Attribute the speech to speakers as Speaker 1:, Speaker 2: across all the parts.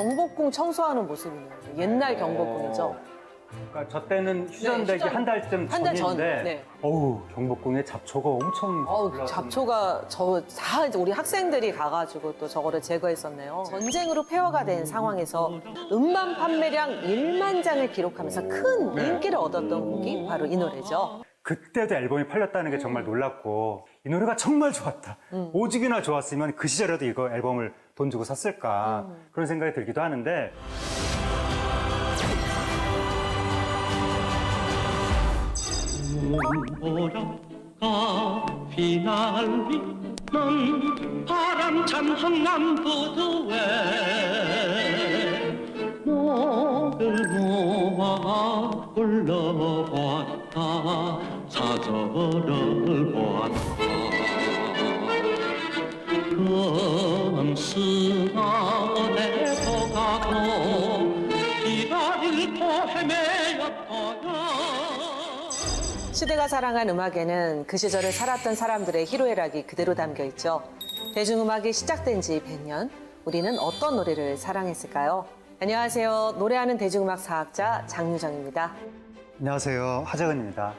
Speaker 1: 경복궁 청소하는 모습이네요. 옛날 경복궁이죠.
Speaker 2: 그러니까 저 때는 휴전되기
Speaker 1: 휴전.
Speaker 2: 한 달쯤
Speaker 1: 한달 전,
Speaker 2: 전인데
Speaker 1: 네.
Speaker 2: 어우 경복궁에 잡초가 엄청 올라왔습니다.
Speaker 1: 잡초가 다 우리 학생들이 가가지고 또 저거를 제거했었네요. 전쟁으로 폐허가 된 상황에서 음반 판매량 1만 장을 기록하면서 큰 인기를 얻었던 곡이 바로 이 노래죠.
Speaker 2: 그때도 앨범이 팔렸다는 게 정말 놀랐고 이 노래가 정말 좋았다. 오직이나 좋았으면 그 시절에도 이거 앨범을 돈 주고 샀을까 그런 생각이 들기도 하는데
Speaker 3: 눈보라가 휘날리는 바람찬 흥남부두에 목을 모아 불러봤다 사절을 보았다 금스나에서 가고 길을 또 헤매였더라
Speaker 1: 시대가 사랑한 음악에는 그 시절을 살았던 사람들의 희로애락이 그대로 담겨 있죠. 대중음악이 시작된 지 100년, 우리는 어떤 노래를 사랑했을까요? 안녕하세요. 노래하는 대중음악 사학자 장유정입니다.
Speaker 2: 안녕하세요. 하재근입니다.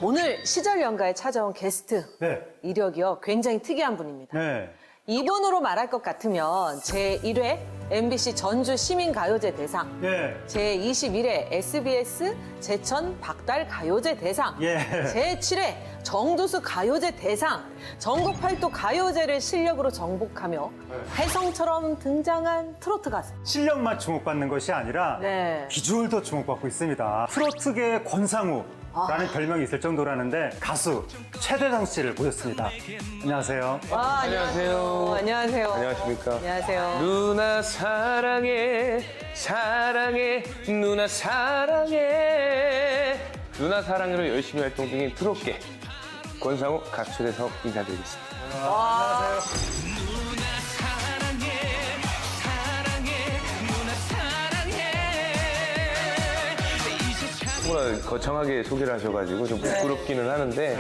Speaker 1: 오늘 시절 연가에 찾아온 게스트
Speaker 2: 네.
Speaker 1: 이력이요. 굉장히 특이한 분입니다.
Speaker 2: 네.
Speaker 1: 이분으로 말할 것 같으면 제1회 MBC 전주 시민가요제 대상,
Speaker 2: 예.
Speaker 1: 제21회 SBS 제천 박달 가요제 대상,
Speaker 2: 예.
Speaker 1: 제7회 정두수 가요제 대상, 전국 팔도 가요제를 실력으로 정복하며 혜성처럼 등장한 트로트 가수.
Speaker 2: 실력만 주목받는 것이 아니라
Speaker 1: 네.
Speaker 2: 비주얼도 주목받고 있습니다. 트로트계의 권상우라는 별명이 있을 정도라는데 가수 최대성 씨를 모셨습니다. 안녕하세요.
Speaker 1: 안녕하세요. 안녕하세요.
Speaker 4: 안녕하십니까.
Speaker 1: 안녕하세요.
Speaker 4: 누나 사랑해 사랑해 누나 사랑해 누나 사랑해로 열심히 활동 중인 트롯계 권상우 가수대성 인사드리겠습니다. 누나 거창하게 소개를 하셔가지고 좀 부끄럽기는 하는데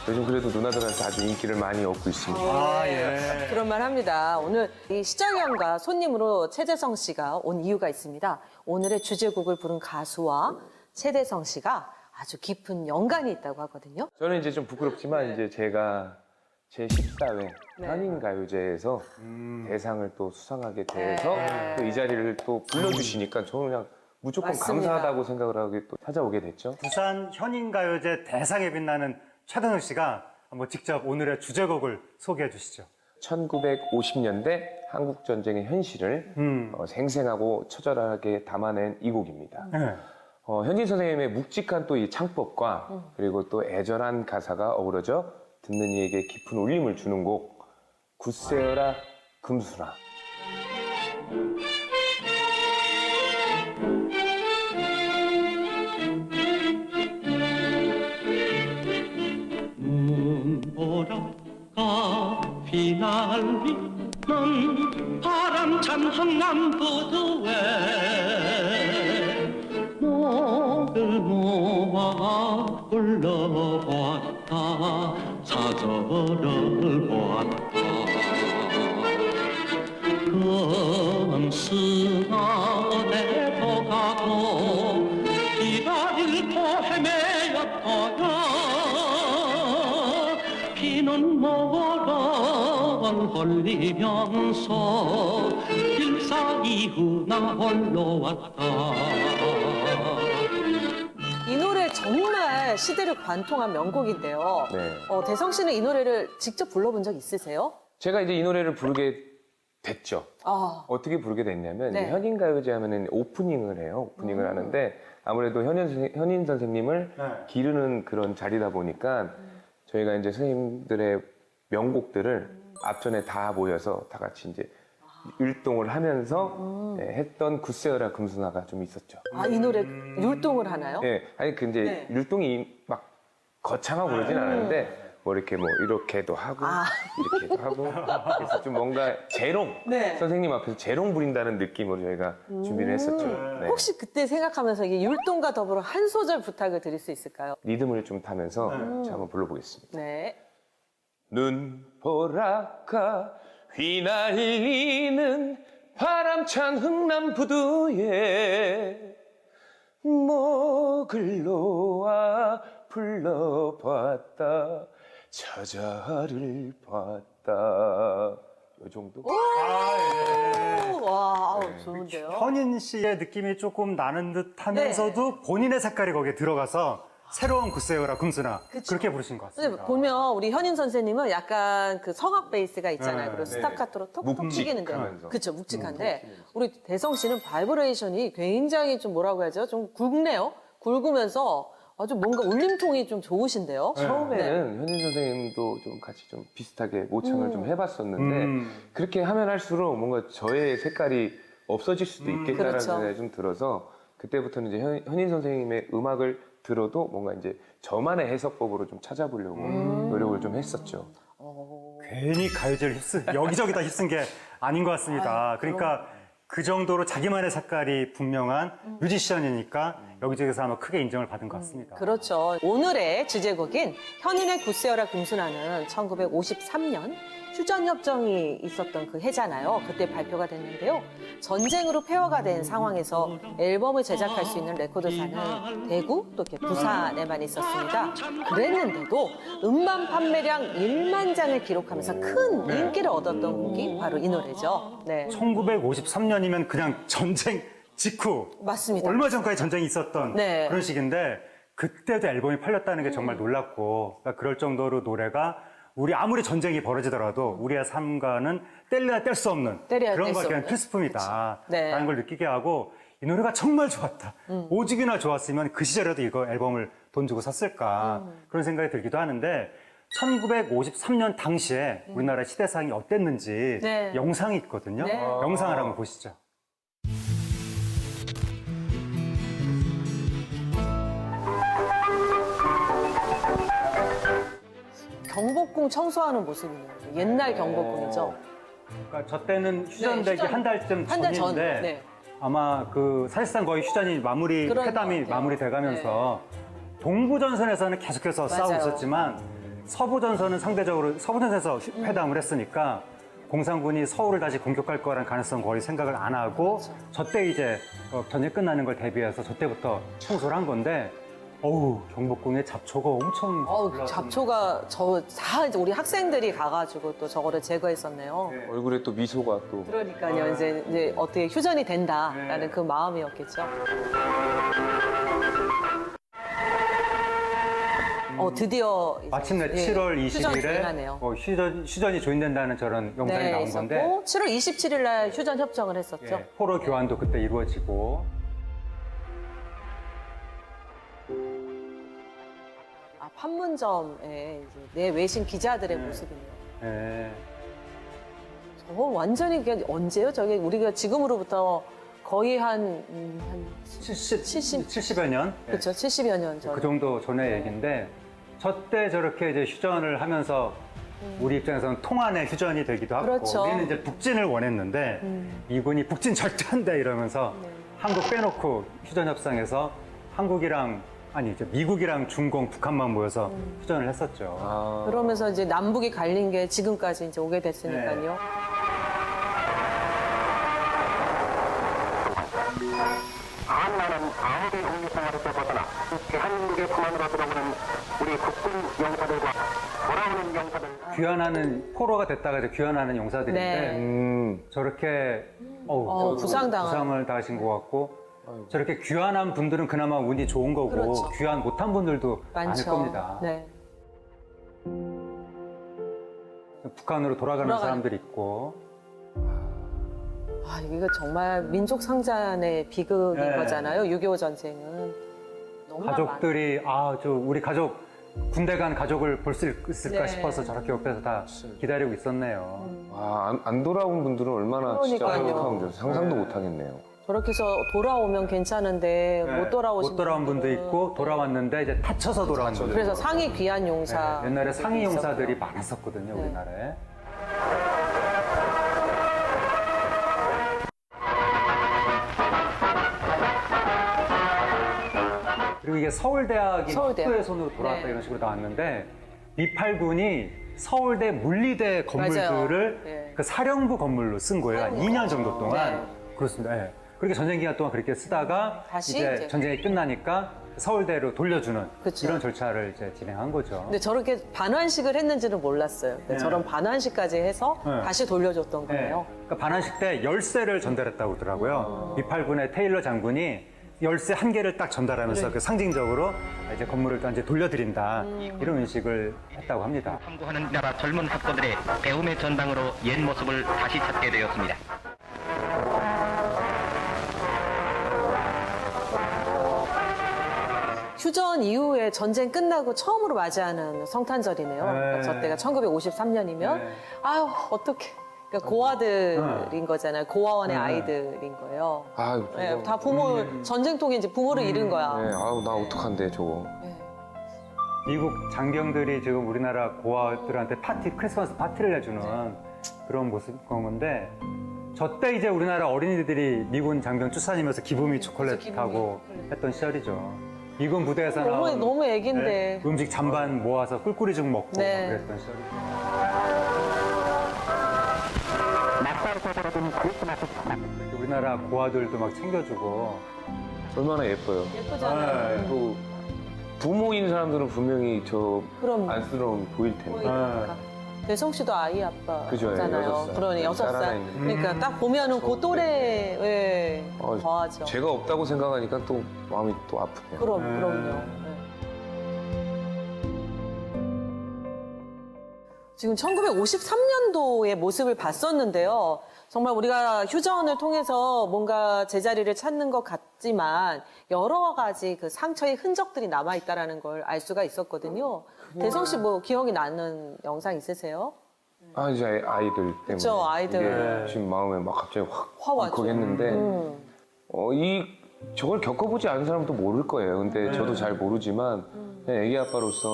Speaker 4: 요즘 그래도 누나들한테 아주 인기를 많이 얻고 있습니다.
Speaker 2: 예.
Speaker 1: 그런 말 합니다. 오늘 이 시절연가 손님으로 최재성 씨가 온 이유가 있습니다. 오늘의 주제곡을 부른 가수와 최재성 씨가 아주 깊은 연관이 있다고 하거든요.
Speaker 4: 저는 이제 좀 부끄럽지만 이제 제가 제 14회
Speaker 1: 네.
Speaker 4: 한인가요제에서 대상을 또 수상하게 돼서
Speaker 1: 네.
Speaker 4: 또 이 자리를 또 불러주시니까 저는 그냥 무조건
Speaker 1: 맞습니다.
Speaker 4: 감사하다고 생각을 하게 또 찾아오게 됐죠.
Speaker 2: 부산 현인가요제 대상에 빛나는 최대성 씨가 한번 직접 오늘의 주제곡을 소개해 주시죠.
Speaker 4: 1950년대 한국 전쟁의 현실을 생생하고 처절하게 담아낸 이 곡입니다.
Speaker 2: 네.
Speaker 4: 현진 선생님의 묵직한 또 이 창법과 그리고 또 애절한 가사가 어우러져 듣는 이에게 깊은 울림을 주는 곡 굳세어라 금수나.
Speaker 3: 눈보라가 휘날리는 바람찬 흥남부두에 목을 모아 불러봤다 사절을 보았다 금스나에서 가고 길을 또 헤매였더라 비는 모런 헐리면서 일사이후나 홀로 왔다
Speaker 1: 이 노래 정말 시대를 관통한 명곡인데요.
Speaker 4: 네.
Speaker 1: 대성 씨는 이 노래를 직접 불러본 적 있으세요?
Speaker 4: 제가 이제 이 노래를 부르게 됐죠. 어떻게 부르게 됐냐면
Speaker 1: 네.
Speaker 4: 이제 현인가요제 하면은 오프닝을 해요. 오프닝을 하는데 아무래도 현인 선생님을
Speaker 2: 네.
Speaker 4: 기르는 그런 자리다 보니까 저희가 이제 선생님들의 명곡들을 앞전에 다 모여서 다 같이 이제 율동을 하면서 했던 굳세어라 금수나가 좀 있었죠.
Speaker 1: 이 노래 율동을 하나요?
Speaker 4: 예, 아니 그 이제
Speaker 1: 네.
Speaker 4: 율동이 막 거창하고 그러진 않았는데 뭐 이렇게 뭐 이렇게도 하고 이렇게도 하고 그래서 좀 뭔가 재롱
Speaker 1: 네.
Speaker 4: 선생님 앞에서 재롱 부린다는 느낌으로 저희가 준비를 했었죠. 네.
Speaker 1: 혹시 그때 생각하면서 이게 율동과 더불어 한 소절 부탁을 드릴 수 있을까요?
Speaker 4: 리듬을 좀 타면서 제가 한번 불러보겠습니다.
Speaker 1: 네.
Speaker 4: 눈보라가 휘날리는 바람찬 찬 흥남 부두에 목을 놓아 불러봤다 저자를 봤다 요 정도?
Speaker 1: 와, 아우, 좋은데요?
Speaker 2: 현인 씨의 느낌이 조금 나는 듯 하면서도 본인의 색깔이 거기에 들어가서 새로운 구세요라 금수나 그렇게 부르신 것
Speaker 1: 근데
Speaker 2: 같습니다.
Speaker 1: 보면 우리 현인 선생님은 약간 그 성악 베이스가 있잖아요.
Speaker 2: 네,
Speaker 1: 그리고
Speaker 4: 네.
Speaker 1: 스타카토로 톡톡 튀기는데.
Speaker 4: 묵직하면서.
Speaker 1: 그렇죠, 묵직한데. 우리 대성 씨는 바이브레이션이 굉장히 좀 뭐라고 해야죠? 좀 굵네요. 굵으면서 아주 뭔가 울림통이 좀 좋으신데요.
Speaker 4: 처음에는 현인 선생님도 좀 같이 좀 비슷하게 모창을 좀 해봤었는데 그렇게 하면 할수록 뭔가 저의 색깔이 없어질 수도 있겠다라는
Speaker 1: 그렇죠.
Speaker 4: 생각이 좀 들어서 그때부터는 이제 현인 선생님의 음악을 들어도 뭔가 이제 저만의 해석법으로 좀 찾아보려고 노력을 좀 했었죠.
Speaker 2: 괜히 가요제를 여기저기 다 휩쓴 게 아닌 것 같습니다. 그러니까 그 정도로 자기만의 색깔이 분명한 뮤지션이니까 여기저기서 아마 크게 인정을 받은 것 같습니다.
Speaker 1: 그렇죠. 오늘의 주제곡인 현인의 굿세어라 금수나는 1953년 휴전협정이 있었던 그 해잖아요. 그때 발표가 됐는데요. 전쟁으로 폐허가 된 상황에서 앨범을 제작할 수 있는 레코드사는 대구 또 이렇게 부산에만 있었습니다. 그랬는데도 음반 판매량 1만 장을 기록하면서 큰 인기를 얻었던 곡이 바로 이 노래죠. 네,
Speaker 2: 1953년이면 그냥 전쟁 직후
Speaker 1: 맞습니다.
Speaker 2: 얼마 전까지 전쟁이 있었던
Speaker 1: 네.
Speaker 2: 그런 시기인데 그때도 앨범이 팔렸다는 게 정말 놀랍고 그러니까 그럴 정도로 노래가 우리 아무리 전쟁이 벌어지더라도 우리의 삶과는 뗄래야 뗄 수 없는
Speaker 1: 뗄래야
Speaker 2: 그런
Speaker 1: 뗄 수
Speaker 2: 걸 그냥
Speaker 1: 없는.
Speaker 2: 필수품이다
Speaker 1: 네.
Speaker 2: 라는 걸 느끼게 하고 이 노래가 정말 좋았다. 오직이나 좋았으면 그 시절에도 이거 앨범을 돈 주고 샀을까 그런 생각이 들기도 하는데 1953년 당시에 우리나라 시대상이 어땠는지
Speaker 1: 네.
Speaker 2: 영상이 있거든요.
Speaker 1: 네.
Speaker 2: 영상을 한번 보시죠.
Speaker 1: 경복궁 청소하는 모습이네요. 옛날 경복궁이죠.
Speaker 2: 그러니까 저 때는 휴전되기
Speaker 1: 휴전.
Speaker 2: 한 달쯤
Speaker 1: 한 달 전.
Speaker 2: 전인데
Speaker 1: 네.
Speaker 2: 아마 그 사실상 거의 휴전이
Speaker 1: 그런 것
Speaker 2: 회담이
Speaker 1: 같아요.
Speaker 2: 마무리돼가면서 동부전선에서는 계속해서 싸우고
Speaker 1: 맞아요.
Speaker 2: 있었지만 서부전선은 상대적으로 서부전선에서 회담을 했으니까 공산군이 서울을 다시 공격할 거라는 가능성 거의 생각을 안 하고
Speaker 1: 그렇죠.
Speaker 2: 저때 이제 전쟁 끝나는 걸 대비해서 저때부터 청소를 한 건데 어우 경복궁에 잡초가 엄청 올라왔습니다.
Speaker 1: 잡초가 다 이제 우리 학생들이 가가지고 또 저거를 제거했었네요.
Speaker 4: 얼굴에 또 미소가 또
Speaker 1: 그러니까요. 이제 어떻게 휴전이 된다라는
Speaker 2: 네.
Speaker 1: 그 마음이었겠죠. 드디어 이제,
Speaker 2: 마침내
Speaker 1: 예,
Speaker 2: 7월
Speaker 1: 휴전
Speaker 2: 20일에
Speaker 1: 조인하네요.
Speaker 2: 휴전이 조인된다는 저런 영상이
Speaker 1: 네,
Speaker 2: 나온
Speaker 1: 있었고
Speaker 2: 건데
Speaker 1: 7월 27일 날 휴전 협정을 했었죠.
Speaker 2: 예, 포로 교환도 그때 이루어지고
Speaker 1: 판문점에 이제 내 외신 기자들의 모습이네요.
Speaker 2: 예,
Speaker 1: 저거 완전히 그냥 언제요? 저게 우리가 지금으로부터 거의 한
Speaker 2: 70여 년? 예,
Speaker 1: 그렇죠. 70여 년 전.
Speaker 2: 그 정도 전의 얘기인데 저때 저렇게 이제 휴전을 하면서 우리 입장에서는 통한의 휴전이 되기도 하고
Speaker 1: 그렇죠.
Speaker 2: 우리는 이제 북진을 원했는데 미군이 북진 절대 안 돼 이러면서 한국 빼놓고 휴전 협상에서 한국이랑 아니 이제 미국이랑 중공 북한만 모여서 휴전을 했었죠.
Speaker 4: 아,
Speaker 1: 그러면서 이제 남북이 갈린 게 지금까지 이제 오게 됐으니까요.
Speaker 5: 한나는 아무리 독립성으로서 벗어나 대한민국의 품안으로 들어오는 우리 국군 용사들과 돌아오는 용사들
Speaker 2: 귀환하는 포로가 됐다가 이제 귀환하는 용사들인데
Speaker 1: 네.
Speaker 2: 저렇게
Speaker 1: 부상당한.
Speaker 2: 을 당하신 것 같고 저렇게 귀환한 분들은 그나마 운이 좋은 거고
Speaker 1: 그렇죠.
Speaker 2: 귀환 못한 분들도 많을
Speaker 1: 많죠.
Speaker 2: 겁니다.
Speaker 1: 네.
Speaker 2: 북한으로 돌아가는
Speaker 1: 돌아가는.
Speaker 2: 사람들이 있고
Speaker 1: 이거 정말 민족 상잔의 비극인
Speaker 2: 네.
Speaker 1: 거잖아요. 6.25 전쟁은. 너무나
Speaker 2: 가족들이 우리 가족 군대 간 가족을 볼 수 있을까
Speaker 1: 네.
Speaker 2: 싶어서 저렇게 옆에서 다 기다리고 있었네요.
Speaker 4: 안 돌아온 분들은 얼마나 진짜
Speaker 1: 그러니까요.
Speaker 4: 행복한지 상상도 못 하겠네요.
Speaker 1: 저렇게 해서 돌아오면 괜찮은데
Speaker 2: 네.
Speaker 1: 못 돌아오신
Speaker 2: 못 돌아온 분도
Speaker 1: 분들은
Speaker 2: 있고 돌아왔는데 이제 다쳐서 돌아온 분들.
Speaker 1: 그래서 상위 귀환 용사.
Speaker 2: 네, 옛날에 상위 용사들이
Speaker 1: 있었고요.
Speaker 2: 많았었거든요,
Speaker 1: 네.
Speaker 2: 우리나라에. 그리고 이게 서울대학이
Speaker 1: 서울대학.
Speaker 2: 학교의 손으로 돌아왔다
Speaker 1: 네.
Speaker 2: 이런 식으로 나왔는데 미팔군이 서울대 물리대 건물들을
Speaker 1: 맞아요. 네.
Speaker 2: 그 사령부 건물로 쓴 거예요. 한 2년 정도 동안.
Speaker 1: 네.
Speaker 2: 그렇습니다. 예. 그렇게 전쟁 기간 동안 그렇게 쓰다가
Speaker 1: 다시
Speaker 2: 이제
Speaker 1: 이제.
Speaker 2: 전쟁이 끝나니까 서울대로 돌려주는
Speaker 1: 그쵸.
Speaker 2: 이런 절차를 이제 진행한 거죠.
Speaker 1: 근데 저렇게 반환식을 했는지는 몰랐어요. 근데
Speaker 2: 네.
Speaker 1: 저런 반환식까지 해서
Speaker 2: 네.
Speaker 1: 다시 돌려줬던
Speaker 2: 네.
Speaker 1: 거예요.
Speaker 2: 그러니까 반환식 때 열쇠를 전달했다고 그러더라고요. 미팔군의 테일러 장군이 열쇠 한 개를 딱 전달하면서 그 상징적으로 이제 건물을 또 이제 돌려드린다 이런 의식을 했다고 합니다.
Speaker 6: 탐구하는 나라 젊은 학도들의 배움의 전당으로 옛 모습을 다시 찾게 되었습니다.
Speaker 1: 휴전 이후에 전쟁 끝나고 처음으로 맞이하는 성탄절이네요. 그러니까 저 때가 1953년이면
Speaker 2: 네.
Speaker 1: 아유 어떡해. 그러니까 고아들인 거잖아요. 고아원의 아이들인 거예요.
Speaker 4: 아유,
Speaker 1: 네,
Speaker 4: 저거.
Speaker 1: 다 부모 전쟁통에 이제 부모를 잃은 거야.
Speaker 4: 네, 아우, 나 어떡한데, 저거.
Speaker 1: 네.
Speaker 2: 미국 장병들이 지금 우리나라 고아들한테 크리스마스 파티를 해주는 그런 모습 그런 건데 저 때 이제 우리나라 어린이들이 미군 장병 쫓아다니면서 기부미 초콜릿하고 했던 시절이죠. 미군 부대에서 나온
Speaker 1: 너무 애긴데.
Speaker 2: 네, 음식 잔반 모아서 꿀꿀이죽 먹고
Speaker 1: 네.
Speaker 2: 그랬던 시절이죠.
Speaker 5: 낯설게 벌어진 크리스마스 선물.
Speaker 2: 이렇게 우리나라 고아들도 막 챙겨주고
Speaker 4: 얼마나 예뻐요.
Speaker 1: 예쁘잖아요.
Speaker 2: 네.
Speaker 4: 또 부모인 사람들은 분명히 저
Speaker 1: 그럼.
Speaker 4: 안쓰러움 보일 텐데.
Speaker 1: 보이니까. 대성 씨도 아이
Speaker 4: 그죠,
Speaker 1: 아빠잖아요.
Speaker 4: 6살.
Speaker 1: 그러니 6살.
Speaker 4: 딸 하나 있는데.
Speaker 1: 그러니까 딱 보면은 그 또래에 더하죠.
Speaker 4: 제가 없다고 생각하니까 또 마음이 또 아프네요.
Speaker 1: 그럼요. 네. 지금 1953년도의 모습을 봤었는데요. 정말 우리가 휴전을 통해서 뭔가 제자리를 찾는 것 같지만 여러 가지 그 상처의 흔적들이 남아있다는 걸 알 수가 있었거든요. 대성 씨 뭐 기억이 나는 영상 있으세요?
Speaker 4: 아, 이제 아이들 때문에.
Speaker 1: 그쵸, 아이들.
Speaker 4: 이게 지금 마음에 막 갑자기 확
Speaker 1: 와죠.
Speaker 4: 울컥했는데, 저걸 겪어보지 않은 사람도 모를 거예요. 근데 저도 잘 모르지만, 그냥 애기 아빠로서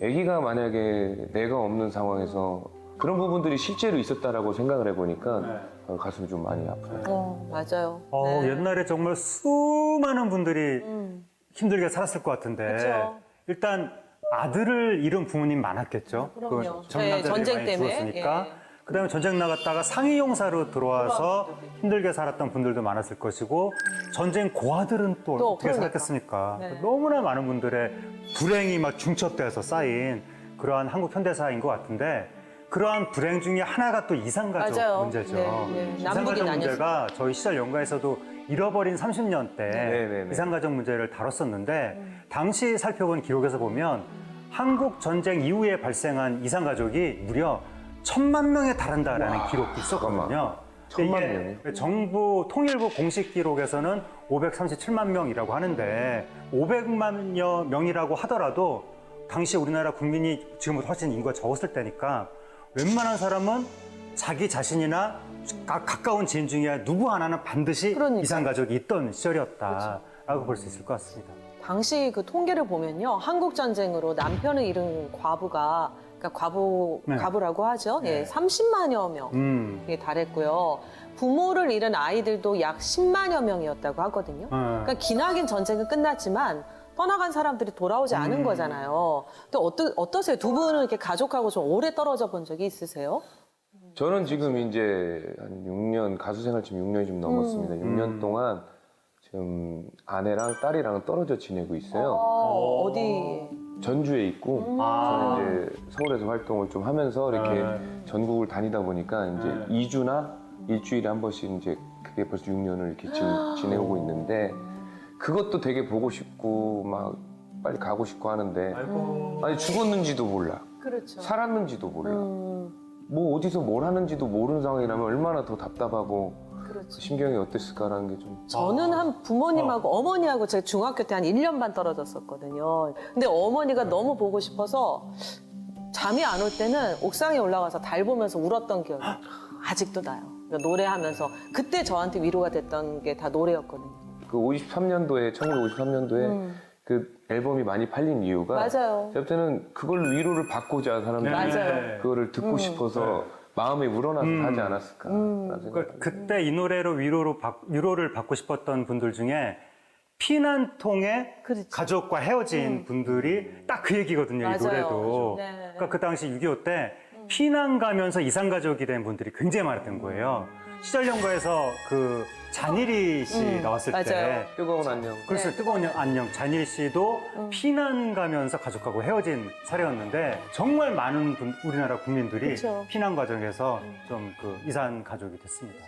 Speaker 4: 애기가 만약에 내가 없는 상황에서 그런 부분들이 실제로 있었다라고 생각을 해보니까 가슴이 좀 많이 아프네요.
Speaker 1: 맞아요. 네.
Speaker 2: 옛날에 정말 수많은 분들이 힘들게 살았을 것 같은데
Speaker 1: 그쵸.
Speaker 2: 일단 아들을 잃은 부모님 많았겠죠.
Speaker 1: 그럼요.
Speaker 2: 그 전남자들이
Speaker 1: 네, 전쟁
Speaker 2: 많이
Speaker 1: 때문에.
Speaker 2: 죽었으니까.
Speaker 1: 예.
Speaker 2: 그다음에 전쟁 나갔다가 상위용사로 들어와서 힘들게 살았던 분들도 많았을 것이고 전쟁 고아들은 또 어떻게
Speaker 1: 그러니까.
Speaker 2: 살았겠습니까?
Speaker 1: 네.
Speaker 2: 너무나 많은 분들의 불행이 막 중첩돼서 쌓인 그러한 한국 현대사인 것 같은데 그러한 불행 중에 하나가 또 이산가족
Speaker 1: 맞아요.
Speaker 2: 문제죠.
Speaker 1: 네, 네. 남북이
Speaker 2: 이산가족
Speaker 1: 나뉘었어요.
Speaker 2: 문제가 저희 시절 연가에서도 잃어버린 30년 때
Speaker 4: 네.
Speaker 2: 이산가족 문제를 다뤘었는데 당시 살펴본 기록에서 보면 한국 전쟁 이후에 발생한 이산가족이 무려 1,000만 명에 달한다라는 기록이 있었거든요.
Speaker 4: 잠깐만.
Speaker 2: 근데 이게 정부 통일부 공식 기록에서는 537만 명이라고 하는데 500만여 명이라고 하더라도 당시 우리나라 국민이 지금보다 훨씬 인구가 적었을 때니까 웬만한 사람은 자기 자신이나 가까운 지인 중에 누구 하나는 반드시
Speaker 1: 그러니까요.
Speaker 2: 이산가족이 있던 시절이었다라고 볼 수 있을 것 같습니다.
Speaker 1: 당시 그 통계를 보면요. 한국 전쟁으로 남편을 잃은 과부가 그러니까
Speaker 2: 네.
Speaker 1: 과부라고 하죠.
Speaker 2: 네.
Speaker 1: 예, 30만여 명에 달했고요. 부모를 잃은 아이들도 약 10만여 명이었다고 하거든요. 그러니까 기나긴 전쟁은 끝났지만 떠나간 사람들이 돌아오지 않은 거잖아요. 또 어떠세요? 두 분은 이렇게 가족하고 좀 오래 떨어져 본 적이 있으세요?
Speaker 4: 저는 지금 이제 한 6년, 가수 생활 지금 6년이 좀 넘었습니다. 6년 동안 지금 아내랑 딸이랑 떨어져 지내고 있어요.
Speaker 1: 어디?
Speaker 4: 전주에 있고, 저는 이제 서울에서 활동을 좀 하면서 이렇게 전국을 다니다 보니까 이제 2주나 일주일에 한 번씩 이제 그게 벌써 6년을 이렇게 지금 지내오고 있는데 그것도 되게 보고 싶고 막 빨리 가고 싶고 하는데 아니 죽었는지도 몰라.
Speaker 1: 그렇죠.
Speaker 4: 살았는지도 몰라. 뭐 어디서 뭘 하는지도 모르는 상황이라면 얼마나 더 답답하고
Speaker 1: 그렇죠.
Speaker 4: 심경이 어땠을까라는 게 좀.
Speaker 1: 저는 한 부모님하고 어머니하고 제가 중학교 때 한 1년 반 떨어졌었거든요. 근데 어머니가 너무 보고 싶어서 잠이 안 올 때는 옥상에 올라가서 달 보면서 울었던 기억이 아직도 나요. 그러니까 노래하면서 그때 저한테 위로가 됐던 게 다 노래였거든요.
Speaker 4: 그 1953년도에 그 앨범이 많이 팔린 이유가
Speaker 1: 맞아요.
Speaker 4: 제가 볼 때는 그걸 위로를 받고자 사람들이
Speaker 1: 맞아요.
Speaker 4: 그거를 듣고 싶어서 마음에 우러나서 하지 않았을까라는 생각이
Speaker 2: 그러니까 그때 이 노래로 위로를 받고 싶었던 분들 중에 피난통에
Speaker 1: 그렇죠.
Speaker 2: 가족과 헤어진 분들이 딱 그 얘기거든요,
Speaker 1: 맞아요.
Speaker 2: 이 노래도.
Speaker 1: 네.
Speaker 2: 그러니까 그 당시 6.25 때 피난 가면서 이산가족이 된 분들이 굉장히 많았던 거예요. 시절연가에서 그 잔일이 씨 나왔을
Speaker 1: 맞아요.
Speaker 2: 때
Speaker 4: 뜨거운 안녕.
Speaker 2: 그래서 뜨거운 안녕 잔일 씨도 피난 가면서 가족하고 헤어진 사례였는데 정말 많은 우리나라 국민들이
Speaker 1: 그쵸.
Speaker 2: 피난 과정에서 좀 이산 가족이 됐습니다.